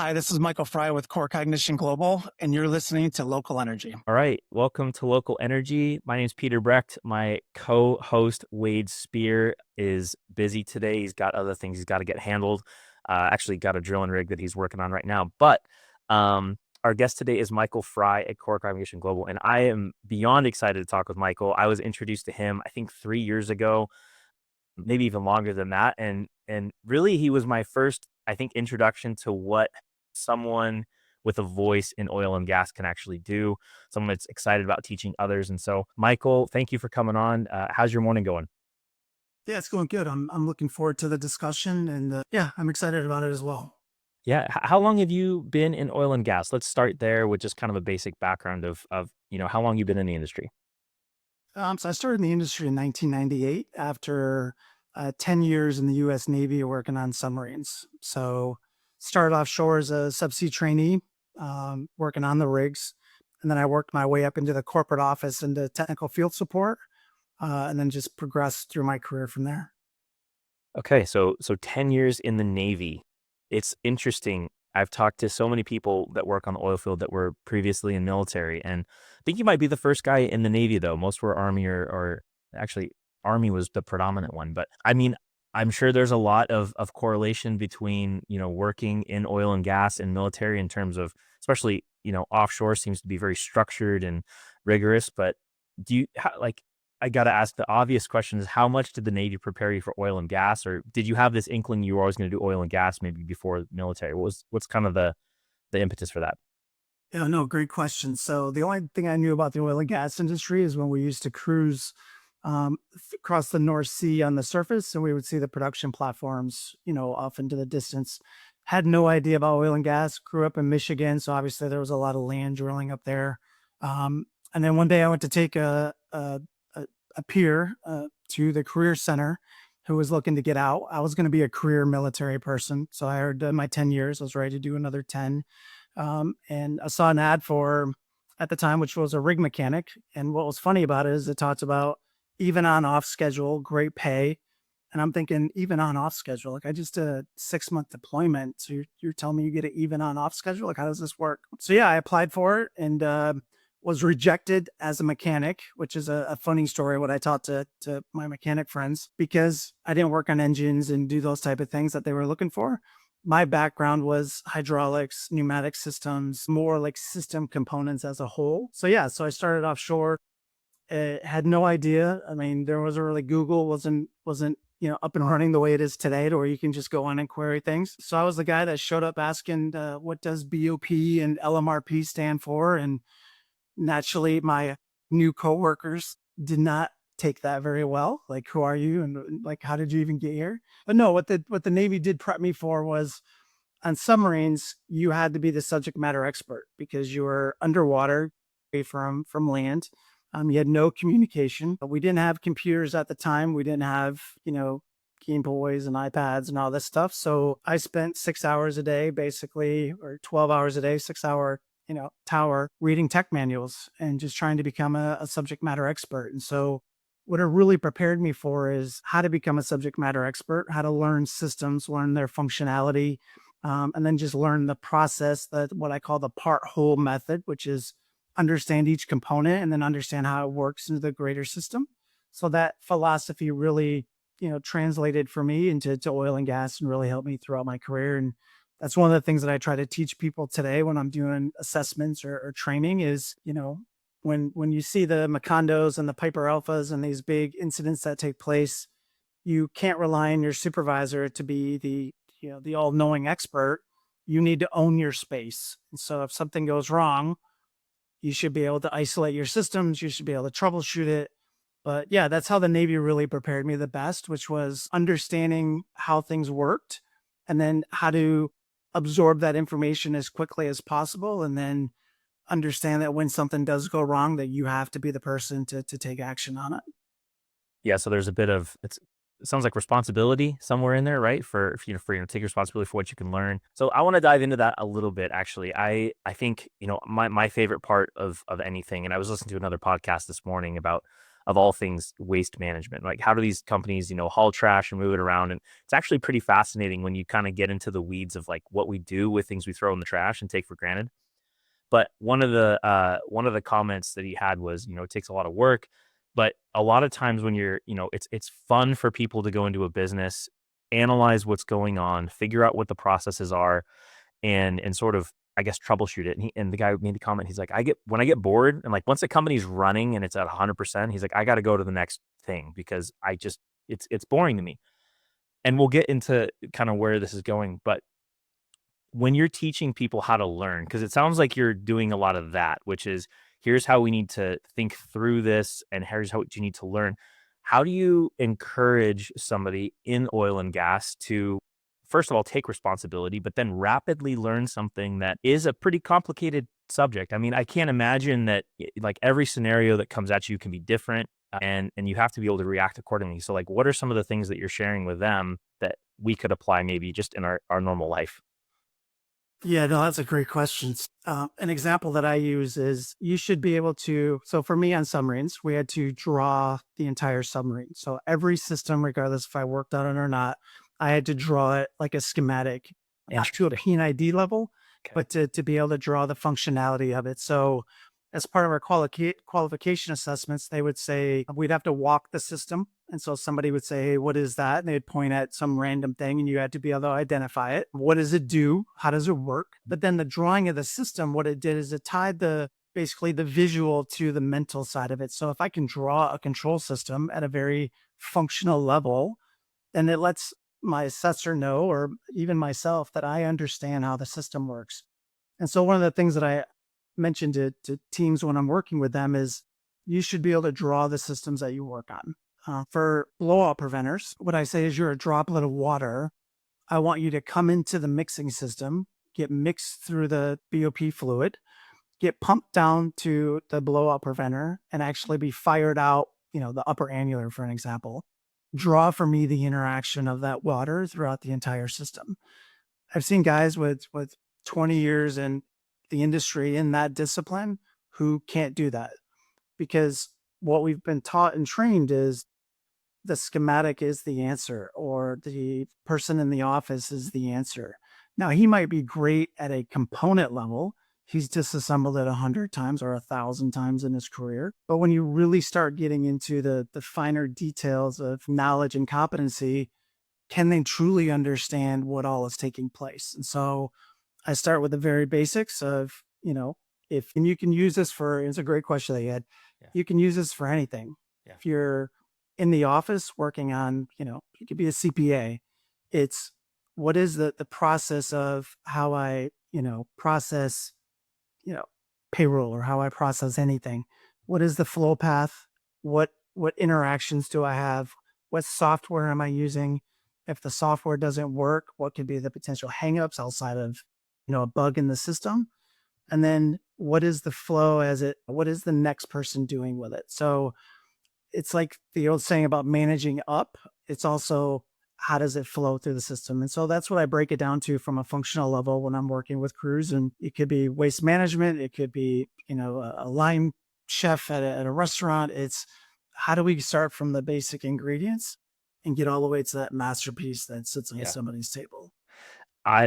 Hi, this is Michael Fry with Kognition Global, and you're listening to Local Energy. All right, welcome to Local Energy. My name is Peter Brecht. My co-host Wade Spear is busy today. He's got other things he's got to get handled. Actually, got a drilling rig that he's working on right now. But our guest today is Michael Fry at Kognition Global, and I am beyond excited to talk with Michael. I was introduced to him, I think, 3 years ago, maybe even longer than that, and really he was my first, I think, introduction to what someone with a voice in oil and gas can actually do, someone that's excited about teaching others. And so, Michael, thank you for coming on. How's your morning going? Yeah, it's going good. I'm looking forward to the discussion, and yeah, I'm excited about it as well. Yeah, how long have you been in oil and gas? Let's start there with just kind of a basic background of how long you've been in the industry. So I started in the industry in 1998 after 10 years in the U.S. Navy working on submarines. So started offshore as a subsea trainee, working on the rigs, and then I worked my way up into the corporate office into technical field support, and then just progressed through my career from there. Okay, so 10 years in the Navy. It's interesting. I've talked to so many people that work on the oil field that were previously in military, and I think you might be the first guy in the Navy, though. Most were Army or actually Army was the predominant one. But I mean, I'm sure there's a lot of correlation between, working in oil and gas and military in terms of, especially, offshore seems to be very structured and rigorous. But do you like, I got to ask the obvious question is how much did the Navy prepare you for oil and gas, or did you have this inkling you were always going to do oil and gas maybe before military? What's kind of the impetus for that? Yeah, no, great question. So the only thing I knew about the oil and gas industry is when we used to cruise across the North Sea on the surface, and we would see the production platforms, off into the distance. Had no idea about oil and gas. Grew up in Michigan, so obviously there was a lot of land drilling up there. And then one day I went to take a peer to the career center who was looking to get out. I was going to be a career military person, so I heard my 10 years. I was ready to do another 10, and I saw an ad for at the time, which was a rig mechanic. And what was funny about it is it talked about even on off schedule, great pay. And I'm thinking, even on off schedule, like I just did a 6 month deployment. So you're telling me you get an even on off schedule? Like, how does this work? So yeah, I applied for it and was rejected as a mechanic, which is a funny story. What I taught to my mechanic friends, because I didn't work on engines and do those type of things that they were looking for. My background was hydraulics, pneumatic systems, more like system components as a whole. So yeah, so I started offshore. Had no idea. I mean, there wasn't really Google wasn't up and running the way it is today, to where you can just go on and query things. So I was the guy that showed up asking, what does BOP and LMRP stand for? And naturally, my new coworkers did not take that very well. Like, who are you? And like, how did you even get here? But no, what the Navy did prep me for was, on submarines, you had to be the subject matter expert because you were underwater, away from land. You had no communication. We didn't have computers at the time. We didn't have, Game Boys and iPads and all this stuff. So I spent 6 hours a day, basically, or 12 hours a day, 6 hour, tower, reading tech manuals and just trying to become a subject matter expert. And so what it really prepared me for is how to become a subject matter expert, how to learn systems, learn their functionality, and then just learn the process, that what I call the part whole method, which is understand each component and then understand how it works into the greater system. So that philosophy really, translated for me into oil and gas and really helped me throughout my career. And that's one of the things that I try to teach people today when I'm doing assessments or training is, when you see the Macondos and the Piper Alphas and these big incidents that take place, you can't rely on your supervisor to be the all-knowing expert. You need to own your space. And so if something goes wrong, you should be able to isolate your systems. You should be able to troubleshoot it. But yeah, that's how the Navy really prepared me the best, which was understanding how things worked and then how to absorb that information as quickly as possible. And then understand that when something does go wrong, that you have to be the person to take action on it. Yeah, so there's a bit of it sounds like responsibility somewhere in there, right? For take responsibility for what you can learn. So I want to dive into that a little bit actually. I think, my favorite part of anything, and I was listening to another podcast this morning about of all things waste management. Like, how do these companies, haul trash and move it around? And it's actually pretty fascinating when you kind of get into the weeds of like what we do with things we throw in the trash and take for granted. But one of the comments that he had was, it takes a lot of work, but a lot of times when it's fun for people to go into a business, analyze what's going on, figure out what the processes are, and sort of, I guess, troubleshoot it. And the guy made the comment. He's like, when I get bored and like once a company's running and it's at 100%, he's like, I got to go to the next thing because it's boring to me. And we'll get into kind of where this is going, but when you're teaching people how to learn, because it sounds like you're doing a lot of that, which is here's how we need to think through this and here's how you need to learn. How do you encourage somebody in oil and gas to, first of all, take responsibility, but then rapidly learn something that is a pretty complicated subject? I mean, I can't imagine that like every scenario that comes at you can be different, and you have to be able to react accordingly. So like, what are some of the things that you're sharing with them that we could apply maybe just in our normal life? Yeah, no, that's a great question. An example that I use is you should be able to. So for me on submarines, we had to draw the entire submarine. So every system, regardless if I worked on it or not, I had to draw it like a schematic, not to a Interesting. P&ID level, Okay. but to be able to draw the functionality of it. So as part of our qualification assessments, they would say we'd have to walk the system. And so somebody would say, hey, what is that? And they'd point at some random thing and you had to be able to identify it. What does it do? How does it work? But then the drawing of the system, what it did is it tied basically the visual to the mental side of it. So if I can draw a control system at a very functional level, then it lets my assessor know, or even myself, that I understand how the system works. And so one of the things that I mentioned to teams when I'm working with them is you should be able to draw the systems that you work on. For blowout preventers, what I say is you're a droplet of water. I want you to come into the mixing system, get mixed through the BOP fluid, get pumped down to the blowout preventer, and actually be fired out, the upper annular, for an example. Draw for me the interaction of that water throughout the entire system. I've seen guys with 20 years in the industry in that discipline who can't do that because what we've been taught and trained is the schematic is the answer or the person in the office is the answer. Now, he might be great at a component level. He's disassembled it 100 times or 1,000 times in his career. But when you really start getting into the finer details of knowledge and competency, can they truly understand what all is taking place? And so I start with the very basics of, if, and you can use this for, it's a great question that you had. Yeah. You can use this for anything. Yeah. If you're in the office working on, you could be a CPA. It's what is the process of how I, process, you know, payroll or how I process anything. What is the flow path? What interactions do I have? What software am I using? If the software doesn't work, what could be the potential hangups outside of, a bug in the system? And then what is the flow what is the next person doing with it? So it's like the old saying about managing up. It's also how does it flow through the system? And so that's what I break it down to from a functional level when I'm working with crews. And it could be waste management. It could be, a line chef at a restaurant. It's how do we start from the basic ingredients and get all the way to that masterpiece that sits on Yeah. somebody's table?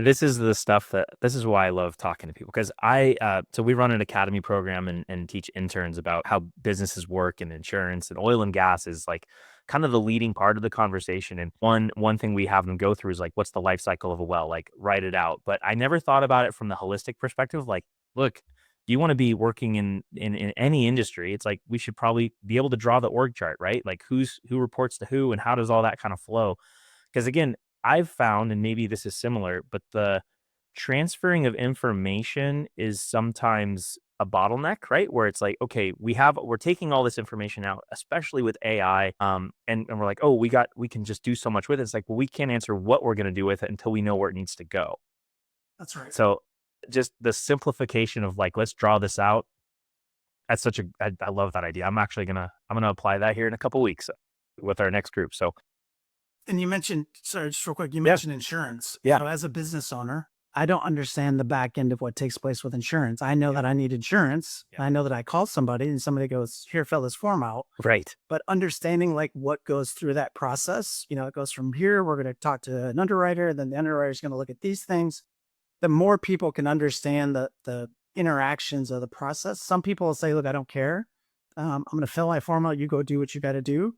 This is the stuff this is why I love talking to people because so we run an academy program and teach interns about how businesses work and insurance, and oil and gas is like kind of the leading part of the conversation. And one thing we have them go through is like, what's the life cycle of a well? Like, write it out. But I never thought about it from the holistic perspective. Like, look, do you want to be working in any industry? It's like we should probably be able to draw the org chart, right? Like who reports to who and how does all that kind of flow? Because again, I've found, and maybe this is similar, but the transferring of information is sometimes a bottleneck, right? Where it's like, okay, we're taking all this information out, especially with AI, and we're like, oh, we can just do so much with it. It's like, well, we can't answer what we're going to do with it until we know where it needs to go. That's right. So, just the simplification of like, let's draw this out. That's I love that idea. I'm gonna apply that here in a couple weeks with our next group. So, And you mentioned, sorry, just real quick, you yeah, mentioned insurance. yeah, As a business owner, I don't understand the back end of what takes place with insurance. I know Yep. that I need insurance. Yep. I know that I call somebody and somebody goes, here, fill this form out. Right. But understanding like what goes through that process, it goes from here, we're going to talk to an underwriter, then the underwriter is going to look at these things. The more people can understand the interactions of the process. Some people will say, look, I don't care. I'm going to fill my form out. You go do what you got to do.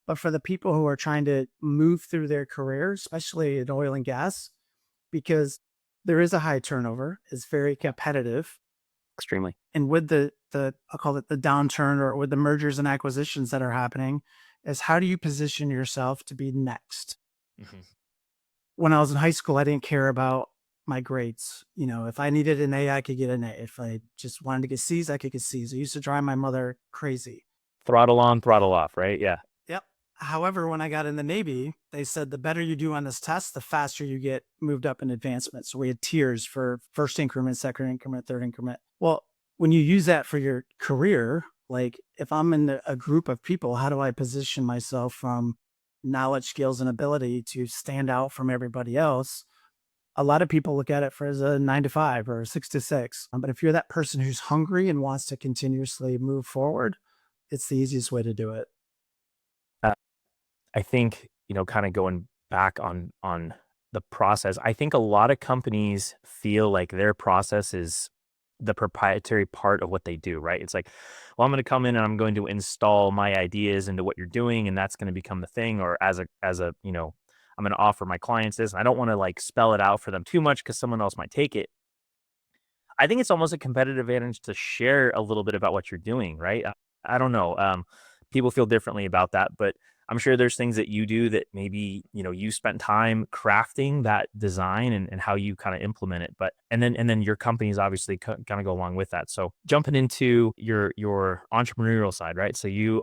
But for the people who are trying to move through their career, especially in oil and gas, because there is a high turnover, it's very competitive. Extremely. And with the I'll call it the downturn, or with the mergers and acquisitions that are happening, is how do you position yourself to be next? Mhm. When I was in high school, I didn't care about my grades. If I needed an A, I could get an A. If I just wanted to get C's, I could get C's. It used to drive my mother crazy. Throttle on, throttle off, right? Yeah. Yep. However, when I got in the Navy, they said the better you do on this test, the faster you get moved up in advancement. So we had tiers for first increment, second increment, third increment. Well, when you use that for your career, like if I'm in a group of people, how do I position myself from knowledge, skills, and ability to stand out from everybody else? A lot of people look at it for as a 9 to 5 or a 6 to 6. But if you're that person who's hungry and wants to continuously move forward, it's the easiest way to do it. Uh, I think, kind of going back on the process, I think a lot of companies feel like their process is the proprietary part of what they do, right? It's like, well, I'm going to come in and I'm going to install my ideas into what you're doing, and that's going to become the thing. Or as a, I'm going to offer my clients this, and I don't want to like spell it out for them too much because someone else might take it. I think it's almost a competitive advantage to share a little bit about what you're doing, right? I don't know. People feel differently about that, but I'm sure there's things that you do that maybe, you spent time crafting that design and how you kind of implement it. But and then your companies obviously kind of go along with that. So jumping into your entrepreneurial side, right? So you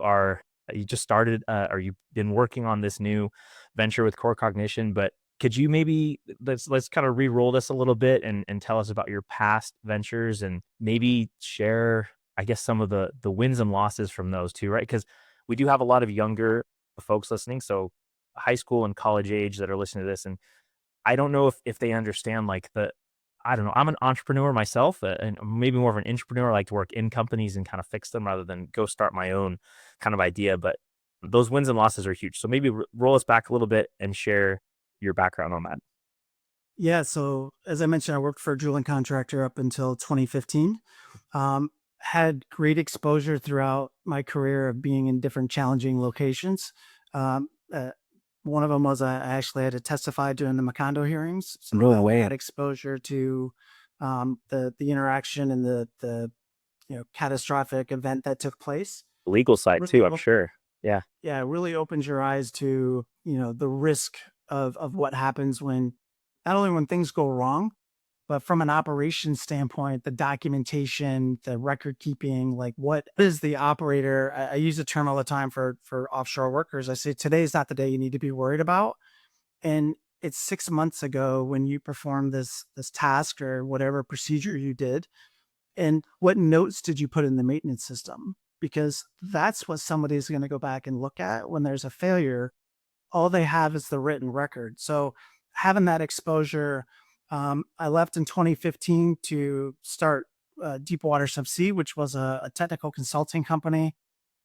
just started or you've been working on this new venture with Core Cognition, but could you maybe let's kind of re-roll this a little bit and tell us about your past ventures and maybe share, I guess, some of the wins and losses from those too, right? Because we do have a lot of younger folks listening, so high school and college age that are listening to this, and I don't know if they understand like the I don't know. I'm an entrepreneur myself, and maybe more of an entrepreneur. I like to work in companies and kind of fix them rather than go start my own kind of idea. But those wins and losses are huge. So maybe roll us back a little bit and share your background on that. Yeah. So as I mentioned, I worked for a drilling contractor up until 2015. Um, had great exposure throughout my career of being in different challenging locations. Um, uh, One of them was I actually had to testify during the Macondo hearings. So No I way. had exposure to the interaction and the catastrophic event that took place. Legal side Really, too, I'm sure. Yeah. yeah, it really opens your eyes to the risk of what happens when not only when things go wrong, but from an operations standpoint, the documentation, the record keeping, like what is the operator? I use the term all the time for offshore workers. I say today's not the day you need to be worried about. And it's 6 months ago when you performed this task or whatever procedure you did. And what notes did you put in the maintenance system? Because that's what somebody's going to go back and look at when there's a failure. All they have is the written record. So having that exposure, I left in 2015 to start Deepwater Subsea, which was a technical consulting company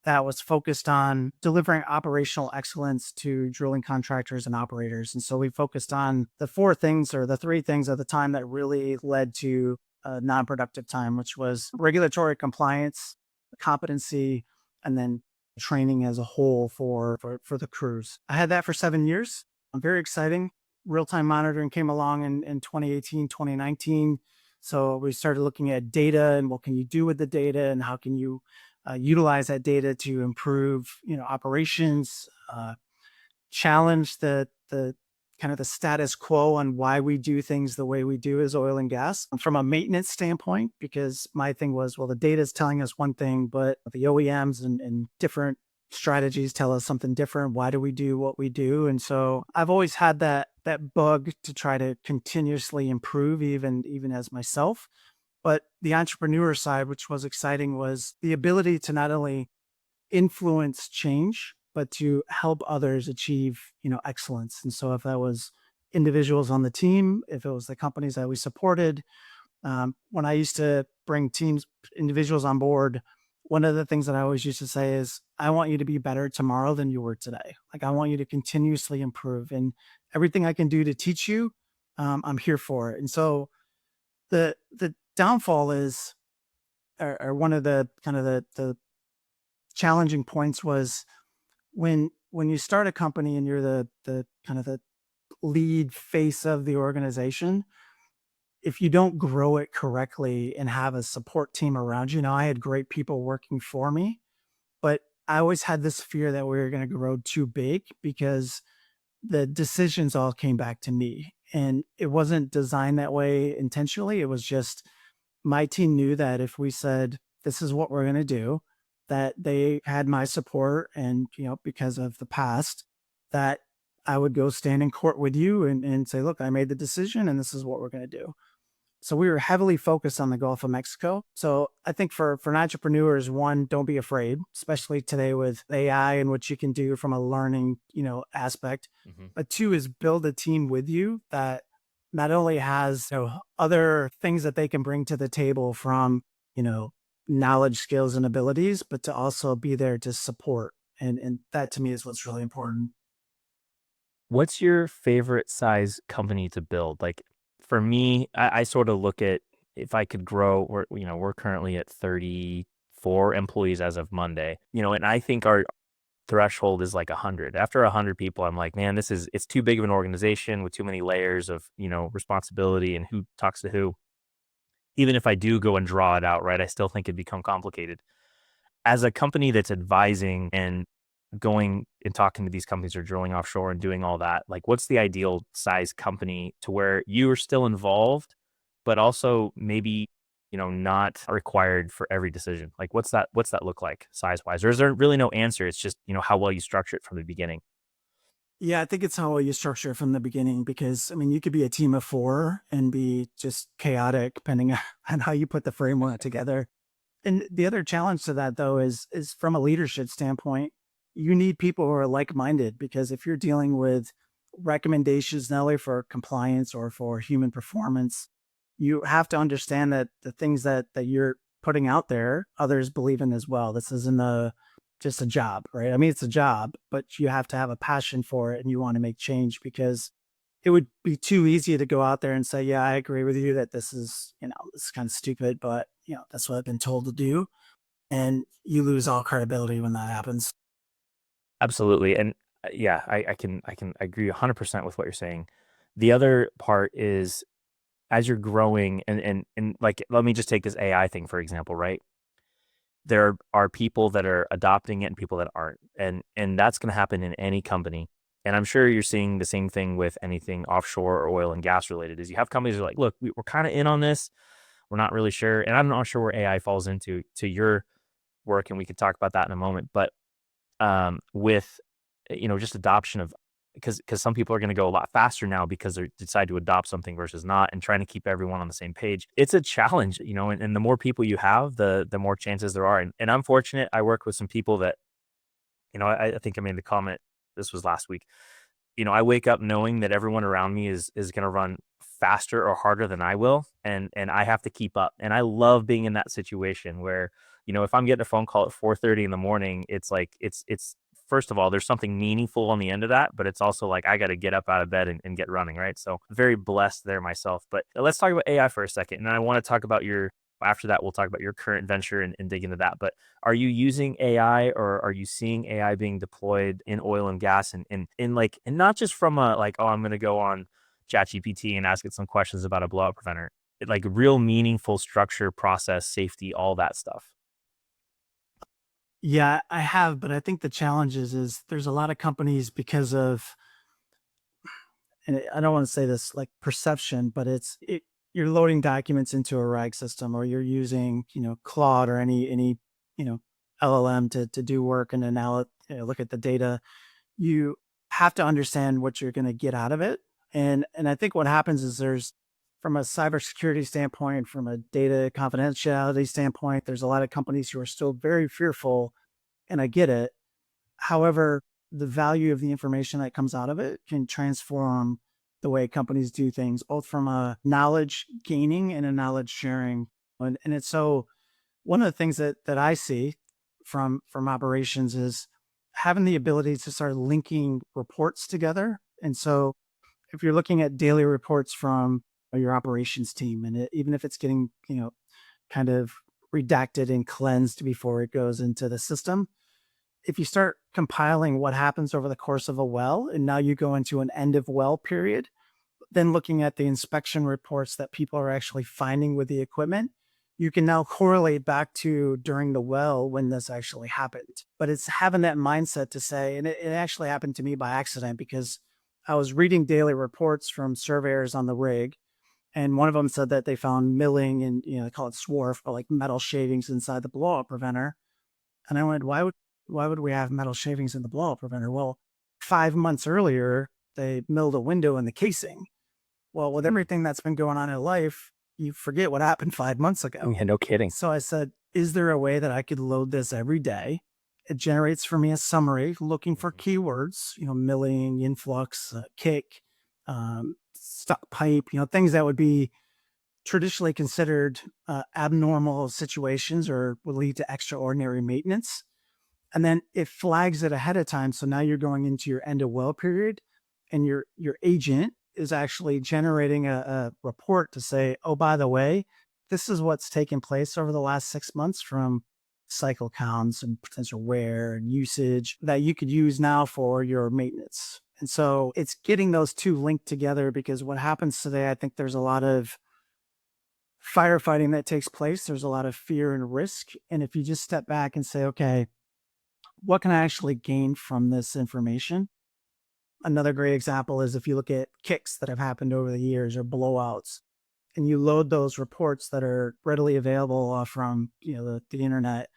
that was focused on delivering operational excellence to drilling contractors and operators. And so we focused on the four things or the three things at the time that really led to non-productive time, which was regulatory compliance, competency, and then training as a whole for the crews. I had that for 7 years. Very exciting. Real-time monitoring came along in 2018, 2019. So we started looking at data and what can you do with the data and how can you utilize that data to improve, operations, challenge the kind of the status quo on why we do things the way we do as oil and gas from a maintenance standpoint. Because my thing was, well, the data is telling us one thing, but the OEMs and different strategies tell us something different. Why do we do what we do? And so I've always had that bug to try to continuously improve, even as myself. But the entrepreneur side, which was exciting, was the ability to not only influence change, but to help others achieve, excellence. And so if that was individuals on the team, if it was the companies that we supported. When I used to bring individuals on board, one of the things that I always used to say is, I want you to be better tomorrow than you were today. Like, I want you to continuously improve, and everything I can do to teach you, I'm here for it. And so the downfall is, or one of the kind of the challenging points was when you start a company and you're the kind of the lead face of the organization, if you don't grow it correctly and have a support team around you. Now, I had great people working for me, but I always had this fear that we were going to grow too big because the decisions all came back to me. And it wasn't designed that way intentionally. It was just, my team knew that if we said, this is what we're going to do, that they had my support. And, because of the past, that I would go stand in court with you and say, look, I made the decision and this is what we're going to do. So we were heavily focused on the Gulf of Mexico. So I think for entrepreneurs, one, don't be afraid, especially today with AI and what you can do from a learning, aspect. Hmm. But two is build a team with you that not only has, other things that they can bring to the table from, you know, knowledge, skills, and abilities, but to also be there to support. And that to me is what's really important. What's your favorite size company to build? Like for me, I sort of look at if I could grow, we're currently at 34 employees as of Monday, and I think our threshold is like 100. After 100 people, I'm like, man, it's too big of an organization with too many layers of, responsibility and who talks to who. Even if I do go and draw it out, right, I still think it'd become complicated. As a company that's advising and going and talking to these companies or drilling offshore and doing all that, like what's the ideal size company to where you are still involved, but also maybe, not required for every decision? Like what's that look like size wise? Or is there really no answer? It's just, how well you structure it from the beginning. Yeah, I think it's how you structure it from the beginning because, I mean, you could be a team of four and be just chaotic depending on how you put the framework together. And the other challenge to that though is from a leadership standpoint, you need people who are like-minded, because if you're dealing with recommendations not only for compliance or for human performance, you have to understand that the things that you're putting out there, others believe in as well. This isn't just a job, right? I mean, it's a job, but you have to have a passion for it and you want to make change, because it would be too easy to go out there and say, yeah, I agree with you that this is kind of stupid, but that's what I've been told to do. And you lose all credibility when that happens. Absolutely. And yeah, I can agree 100% with what you're saying. The other part is as you're growing and like let me just take this AI thing for example, right? There are people that are adopting it and people that aren't. And that's going to happen in any company. And I'm sure you're seeing the same thing with anything offshore or oil and gas related is you have companies that are like, look, we're kind of in on this. We're not really sure. And I'm not sure where AI falls into to your work. And we could talk about that in a moment. But with just adoption of because some people are going to go a lot faster now because they decide to adopt something versus not and trying to keep everyone on the same page. It's a challenge, and the more people you have, the more chances there are. And I'm fortunate. I work with some people that, I think I made the comment, this was last week. I wake up knowing that everyone around me is going to run faster or harder than I will, and I have to keep up. And I love being in that situation where, if I'm getting a phone call at 4:30 in the morning, it's like it's first of all, there's something meaningful on the end of that, but it's also like I got to get up out of bed and get running, right? So very blessed there myself. But let's talk about AI for a second, and I want to talk about your. After that, we'll talk about your current venture and dig into that. But are you using AI or are you seeing AI being deployed in oil and gas and not just from a like, oh, I'm gonna go on ChatGPT and ask it some questions about a blowout preventer. Like real meaningful structure, process, safety, all that stuff. Yeah, I have, but I think the challenge is there's a lot of companies because of, and I don't want to say this like perception, but you're loading documents into a RAG system, or you're using, Claude or any, you know, LLM to do work and then now look at the data. You have to understand what you're going to get out of it. And I think what happens is from a cybersecurity standpoint, from a data confidentiality standpoint, there's a lot of companies who are still very fearful, and I get it. However, the value of the information that comes out of it can transform the way companies do things, both from a knowledge gaining and a knowledge sharing. And it's so one of the things that I see from operations is having the ability to start linking reports together. And so if you're looking at daily reports from your operations team, and even if it's getting, kind of redacted and cleansed before it goes into the system, if you start compiling what happens over the course of a well, and now you go into an end of well period, then looking at the inspection reports that people are actually finding with the equipment, you can now correlate back to during the well when this actually happened. But it's having that mindset to say, and it actually happened to me by accident because I was reading daily reports from surveyors on the rig, and one of them said that they found milling and they call it swarf, or like metal shavings inside the blowout preventer. And I went, why would we have metal shavings in the blowout preventer? Well, 5 months earlier, they milled a window in the casing. Well, with everything that's been going on in life, you forget what happened 5 months ago. Yeah, no kidding. So I said, is there a way that I could load this every day? It generates for me a summary looking for keywords, milling, influx, kick, stuck pipe, things that would be traditionally considered abnormal situations or would lead to extraordinary maintenance. And then it flags it ahead of time. So now you're going into your end of well period, and your agent is actually generating a report to say, oh, by the way, this is what's taken place over the last 6 months from cycle counts and potential wear and usage that you could use now for your maintenance. And so it's getting those two linked together, because what happens today, I think there's a lot of firefighting that takes place. There's a lot of fear and risk. And if you just step back and say, okay, what can I actually gain from this information? Another great example is if you look at kicks that have happened over the years or blowouts, and you load those reports that are readily available from the internet.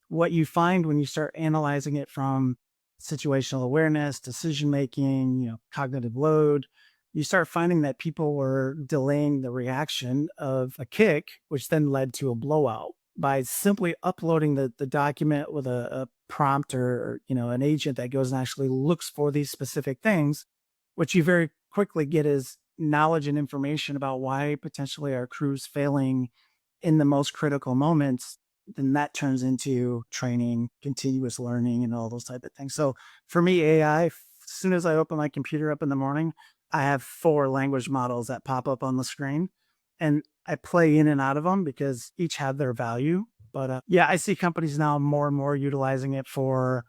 What you find when you start analyzing it from situational awareness, decision making, cognitive load, you start finding that people were delaying the reaction of a kick, which then led to a blowout by simply uploading the document with a prompt or an agent that goes and actually looks for these specific things. What you very quickly get is knowledge and information about why potentially our crew's failing in the most critical moments. Then that turns into training, continuous learning, and all those type of things. So for me, AI, as soon as I open my computer up in the morning, I have 4 language models that pop up on the screen, and I play in and out of them because each have their value. But yeah, I see companies now more and more utilizing it for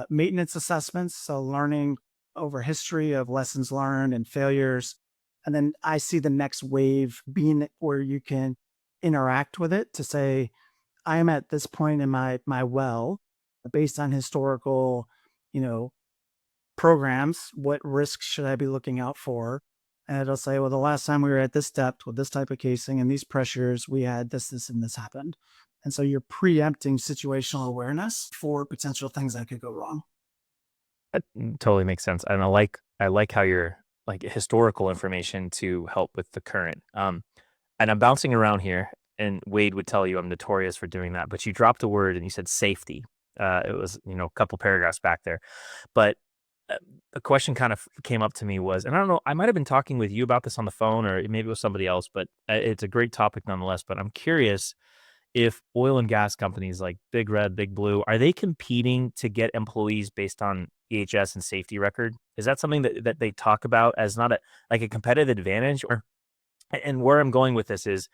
maintenance assessments. So learning over history of lessons learned and failures. And then I see the next wave being where you can interact with it to say, I am at this point in my well, based on historical, you know, programs, what risks should I be looking out for? And it'll say, well, the last time we were at this depth with this type of casing and these pressures, we had this, and this happened. And so you're preempting situational awareness for potential things that could go wrong. That totally makes sense, and I like how you're like historical information to help with the current. And I'm bouncing around here, and Wade would tell you I'm notorious for doing that. But you dropped a word and you said safety. It was a couple paragraphs back there, but a question kind of came up to me was, and I don't know, I might have been talking with you about this on the phone, or maybe it was somebody else, but it's a great topic nonetheless. But I'm curious if oil and gas companies like Big Red, Big Blue, are they competing to get employees based on EHS and safety record? Is that something that they talk about as not a like a competitive advantage? Or and where I'm going with this is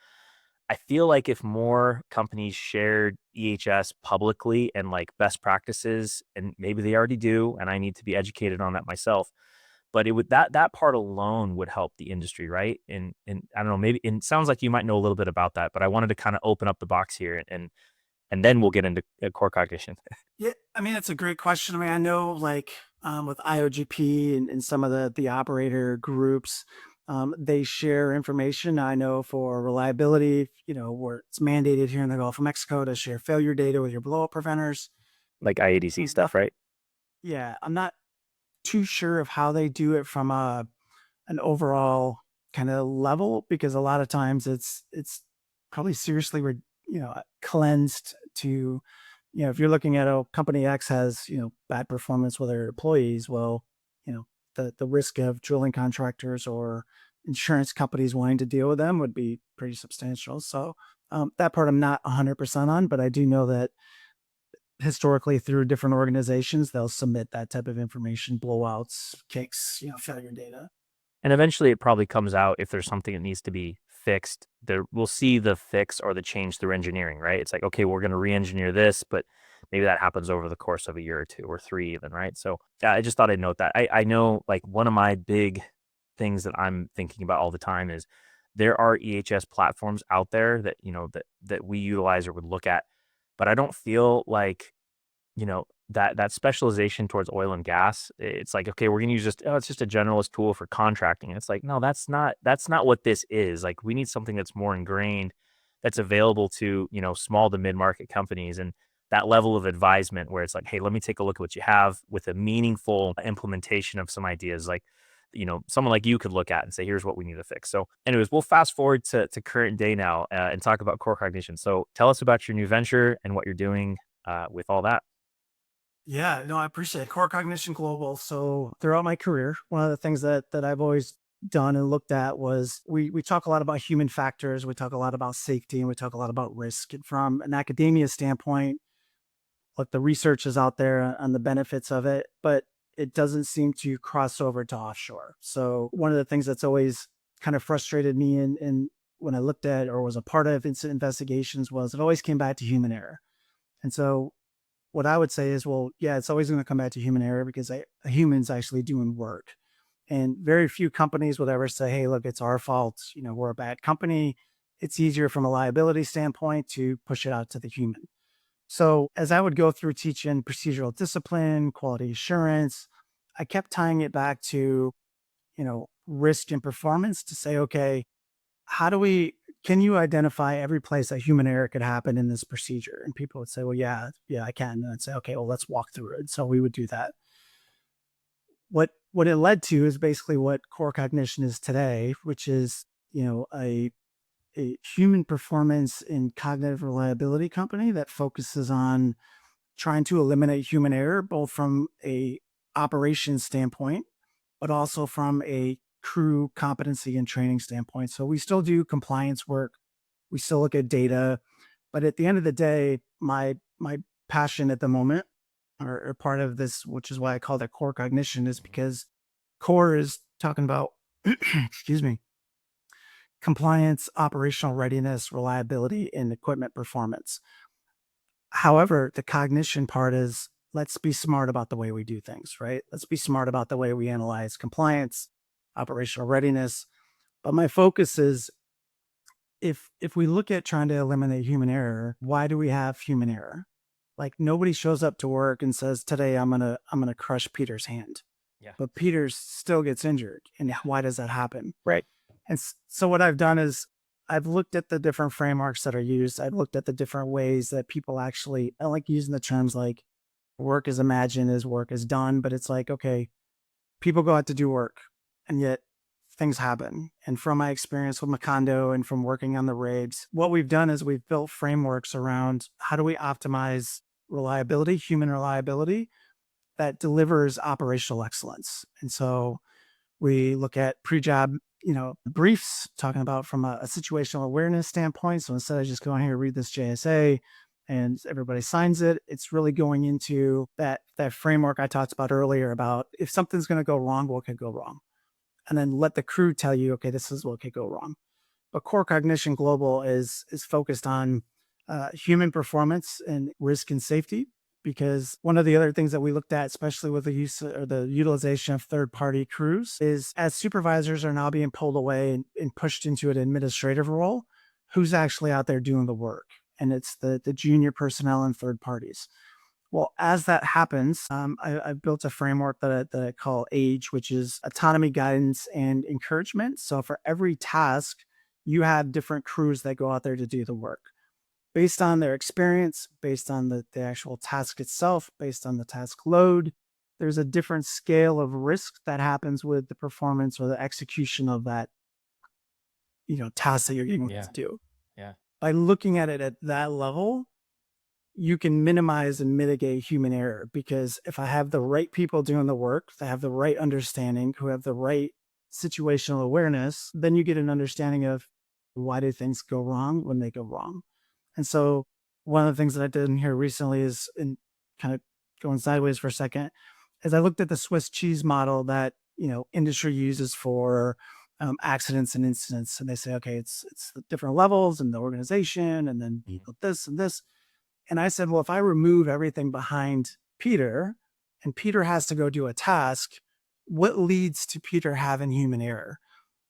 I feel like if more companies shared EHS publicly and like best practices, and maybe they already do, and I need to be educated on that myself, but it would that part alone would help the industry, right? And I don't know, maybe it sounds like you might know a little bit about that, but I wanted to kind of open up the box here and then we'll get into core cognition. Yeah, I mean, that's a great question. I mean, I know like with IOGP and some of the operator groups, they share information. I know for reliability, where it's mandated here in the Gulf of Mexico to share failure data with your blow-up preventers. Like IADC Not, stuff, right? yeah, I'm not too sure of how they do it from an overall kind of level, because a lot of times it's probably seriously cleansed to, if you're looking at, oh, company X has bad performance with their employees, well, the risk of drilling contractors or insurance companies wanting to deal with them would be pretty substantial. So that part I'm not 100% on, but I do know that historically through different organizations, they'll submit that type of information, blowouts, kicks, failure data. And eventually it probably comes out if there's something that needs to be fixed. There we'll see the fix or the change through engineering, right? It's like, okay, we're going to re-engineer this, but maybe that happens over the course of a year or two or three even, right? So yeah, I just thought I'd note that. I know like one of my big things that I'm thinking about all the time is there are EHS platforms out there that, that we utilize or would look at, but I don't feel like that specialization towards oil and gas, it's like, okay, we're gonna use just, oh, it's just a generalist tool for contracting. It's like, no, that's not what this is. Like, we need something that's more ingrained, that's available to, small to mid-market companies, and that level of advisement where it's like, hey, let me take a look at what you have with a meaningful implementation of some ideas. Like, someone like you could look at and say, here's what we need to fix. So anyways, we'll fast forward to current day now and talk about core cognition. So tell us about your new venture and what you're doing with all that. Yeah, no, I appreciate it. Core Cognition Global. So throughout my career, one of the things that I've always done and looked at was we talk a lot about human factors, we talk a lot about safety, and we talk a lot about risk. And from an academia standpoint, like the research is out there on the benefits of it, but it doesn't seem to cross over to offshore. So one of the things that's always kind of frustrated me in when I looked at or was a part of incident investigations was it always came back to human error. And so what I would say is, well, yeah, it's always going to come back to human error because a human's actually doing work. And very few companies would ever say, hey, look, it's our fault. We're a bad company. It's easier from a liability standpoint to push it out to the human. So as I would go through teaching procedural discipline, quality assurance, I kept tying it back to, risk and performance to say, okay, how do we can you identify every place that human error could happen in this procedure? And people would say, well, yeah, I can. And I'd say, okay, well, let's walk through it. So we would do that. What it led to is basically what core cognition is today, which is, a human performance and cognitive reliability company that focuses on trying to eliminate human error, both from a operations standpoint, but also from a crew competency and training standpoint. So we still do compliance work. We still look at data, but at the end of the day, my passion at the moment, or part of this, which is why I call it core cognition, is because core is talking about, excuse me, compliance, operational readiness, reliability, and equipment performance. However, the cognition part is let's be smart about the way we do things, right? Let's be smart about the way we analyze compliance, operational readiness. But my focus is if we look at trying to eliminate human error, why do we have human error? Like nobody shows up to work and says, today I'm gonna crush Peter's hand. Yeah. But Peter still gets injured. And why does that happen? Right. And so what I've done is I've looked at the different frameworks that are used. I've looked at the different ways that people actually, I like using the terms like work is imagined as work is done, but it's like, okay, people go out to do work and yet things happen. And from my experience with Macondo and from working on the rigs, what we've done is we've built frameworks around how do we optimize reliability, human reliability that delivers operational excellence. And so we look at pre-job, briefs, talking about from a situational awareness standpoint. So instead of just going here, read this JSA and everybody signs it, it's really going into that framework I talked about earlier about if something's going to go wrong, what could go wrong? And then let the crew tell you, okay, this is what could go wrong. But Core Cognition Global is focused on human performance and risk and safety. Because one of the other things that we looked at, especially with the use or the utilization of third-party crews, is as supervisors are now being pulled away and pushed into an administrative role, who's actually out there doing the work? And it's the junior personnel and third parties. Well, as that happens, I've built a framework that I call AGE, which is autonomy, guidance, and encouragement. So for every task, you have different crews that go out there to do the work based on their experience, based on the actual task itself, based on the task load. There's a different scale of risk that happens with the performance or the execution of that, task that you're getting to do. Yeah. By looking at it at that level, you can minimize and mitigate human error, because if I have the right people doing the work, that have the right understanding, who have the right situational awareness, then you get an understanding of why do things go wrong when they go wrong. And so one of the things that I did in here recently is, in kind of going sideways for a second, is I looked at the Swiss cheese model that, industry uses for accidents and incidents. And they say, okay, it's the different levels in the organization, and then this and this. And I said, well, if I remove everything behind Peter, and Peter has to go do a task, what leads to Peter having human error?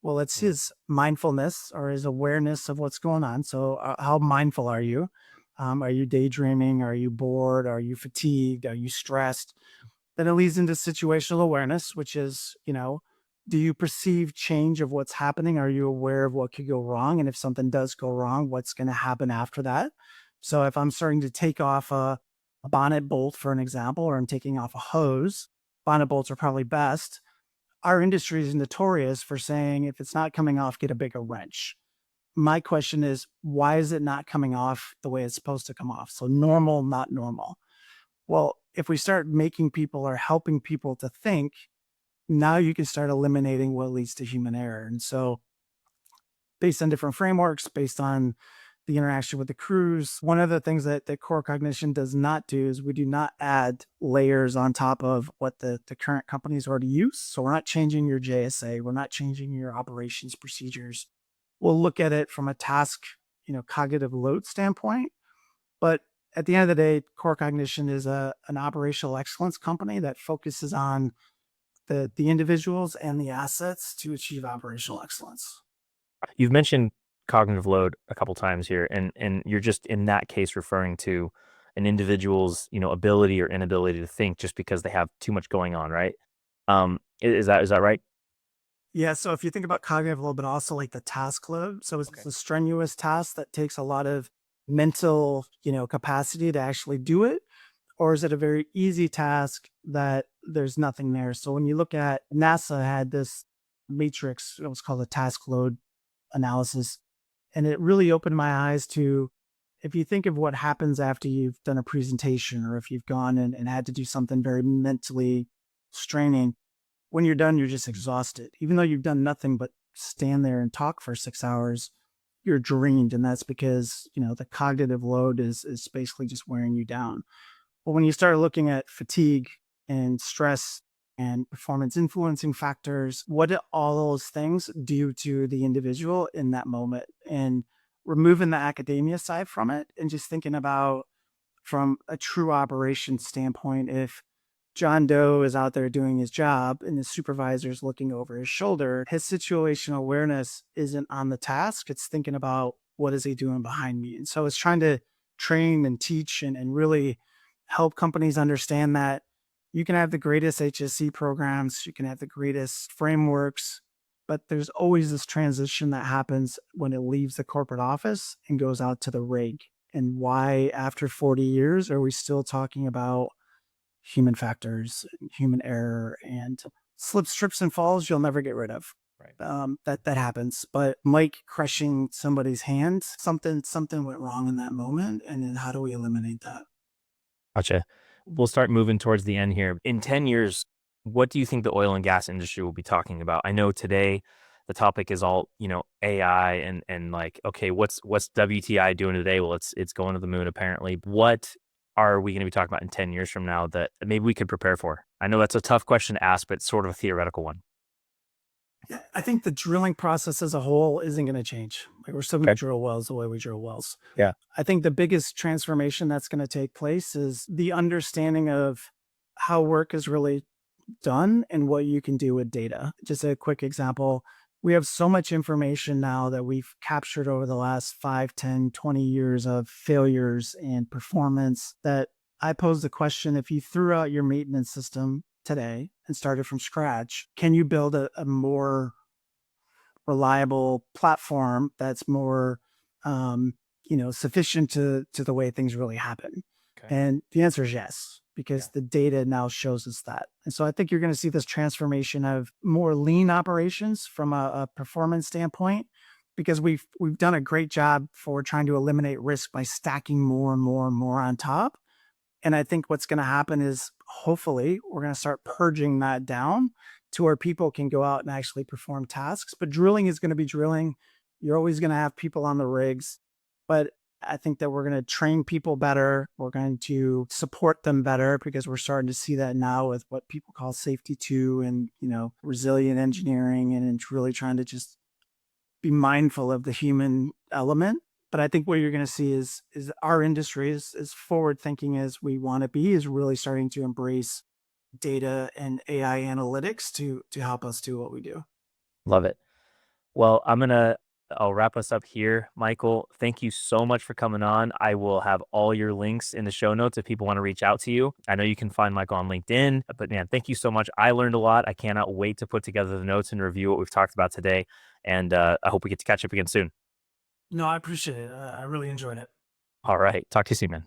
Well, it's his mindfulness or his awareness of what's going on. So, how mindful are you? Are you daydreaming? Are you bored? Are you fatigued? Are you stressed? Then it leads into situational awareness, which is, do you perceive change of what's happening? Are you aware of what could go wrong? And if something does go wrong, what's going to happen after that? So if I'm starting to take off a bonnet bolt, for an example, or I'm taking off a hose, bonnet bolts are probably best. Our industry is notorious for saying, if it's not coming off, get a bigger wrench. My question is, why is it not coming off the way it's supposed to come off? So normal, not normal. Well, if we start making people or helping people to think, now you can start eliminating what leads to human error. And so, based on different frameworks, based on the interaction with the crews, one of the things that core cognition does not do is we do not add layers on top of what the current companies already use. So we're not changing your JSA, we're not changing your operations procedures. We'll look at it from a task, cognitive load standpoint. But at the end of the day, core cognition is an operational excellence company that focuses on the individuals and the assets to achieve operational excellence. You've mentioned cognitive load a couple times here, and you're just in that case referring to an individual's, ability or inability to think just because they have too much going on, right? Is that right? Yeah, so if you think about cognitive load, but also like the task load, so it's Okay. a strenuous task that takes a lot of mental, capacity to actually do it, or is it a very easy task that there's nothing there? So when you look at NASA had this matrix, it was called a task load analysis, and it really opened my eyes to, if you think of what happens after you've done a presentation, or if you've gone and had to do something very mentally straining, when you're done, you're just exhausted. Even though you've done nothing but stand there and talk for 6 hours, you're drained. And that's because, the cognitive load is basically just wearing you down. But when you start looking at fatigue and stress and performance influencing factors, what do all those things do to the individual in that moment? And removing the academia side from it and just thinking about, from a true operation standpoint, if John Doe is out there doing his job and his supervisor's looking over his shoulder, his situational awareness isn't on the task. It's thinking about, what is he doing behind me? And so it's trying to train and teach and really help companies understand that you can have the greatest HSC programs, you can have the greatest frameworks, but there's always this transition that happens when it leaves the corporate office and goes out to the rig. And why, after 40 years, are we still talking about human factors, human error, and slips, trips, and falls you'll never get rid of. Right. That happens. But Mike crushing somebody's hand, something went wrong in that moment, and then how do we eliminate that? Gotcha. We'll start moving towards the end here. In 10 years, what do you think the oil and gas industry will be talking about? I know today the topic is all, AI and like, okay, what's WTI doing today? Well, it's going to the moon apparently. What are we going to be talking about in 10 years from now that maybe we could prepare for? I know that's a tough question to ask, but it's sort of a theoretical one. Yeah, I think the drilling process as a whole isn't going to change. Like, we're still going to Okay. drill wells the way we drill wells. Yeah. I think the biggest transformation that's going to take place is the understanding of how work is really done and what you can do with data. Just a quick example. We have so much information now that we've captured over the last 5, 10, 20 years of failures and performance, that I pose the question, if you threw out your maintenance system today and started from scratch, can you build a more reliable platform that's more sufficient to the way things really happen? Okay. And the answer is yes, because Yeah. the data now shows us that. And so I think you're going to see this transformation of more lean operations from a performance standpoint, because we've done a great job for trying to eliminate risk by stacking more and more and more on top. And I think what's going to happen is hopefully we're going to start purging that down to where people can go out and actually perform tasks. But drilling is going to be drilling. You're always going to have people on the rigs. But I think that we're going to train people better. We're going to support them better because we're starting to see that now with what people call safety two and, resilient engineering and it's really trying to just be mindful of the human element. But I think what you're going to see is our industry is as forward thinking as we want to be is really starting to embrace data and AI analytics to help us do what we do. Love it. Well, I'll wrap us up here. Michael, thank you so much for coming on. I will have all your links in the show notes if people want to reach out to you. I know you can find Michael on LinkedIn, but man, thank you so much. I learned a lot. I cannot wait to put together the notes and review what we've talked about today. And I hope we get to catch up again soon. No, I appreciate it. I really enjoyed it. All right. Talk to you soon, man.